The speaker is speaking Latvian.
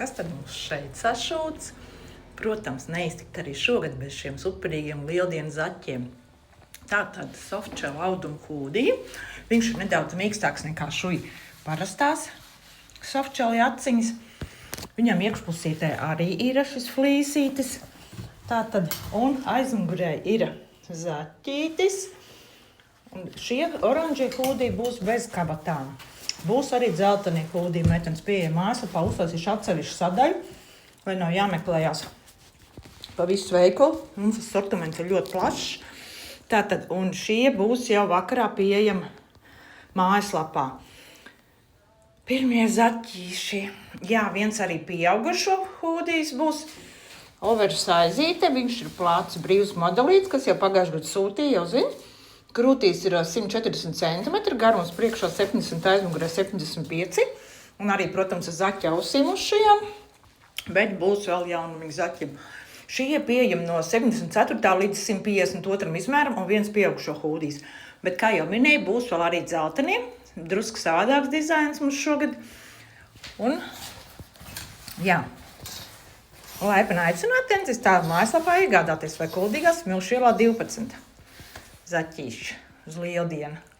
kas tad mums šeit sašūts? Protams, neiztikt arī šogad bez šiem superīgiem lieldienu zaķiem. Tātad softshell auduma hūdija. Viņš ir nedaudz mīkstāks nekā šuj parastās softshell aciņas. Viņam iekšpusītē arī ir šis flīsītis. Tātad, un aizmugurē ir zaķītis. Un šie oranžie hūdiji būs bez kabatām. Būs arī dzeltenie hūdiji, meitenes pieejama mājaslapā, uztaisīšu atsevišķu sadaļu, lai nav jāmeklējās pa visu veikalu. Mums tas sortiments ir ļoti plašs. Tātad, un šie būs jau vakarā pieejami mājaslapā. Pirmie zaķīši. Jā, viens arī pieaugušo hūdijs būs. Oversizīte, viņš ir plāts brīvs modelīts, kas jau pagājušajā gadā sūtīja, jau zina. Krūtīs ir 140 cm, garums priekšā 70, aizmugurē 75. Un arī, protams, ar zaķa ausīm uz šajām. Bet būs vēl jaunumīgi zaķiem. Šie pieejami no 74. līdz 152. izmēram un viens pieaugušo hūdijs. Bet, kā jau minēju, būs vēl arī dzeltenie. Drusku savādāks dizains mums šogad. Un, jā. Laipni aicināti, tā mājaslapā iegādāties vai Kuldīgās Smilšu ielā 12. Zaķīši uz lieldienu.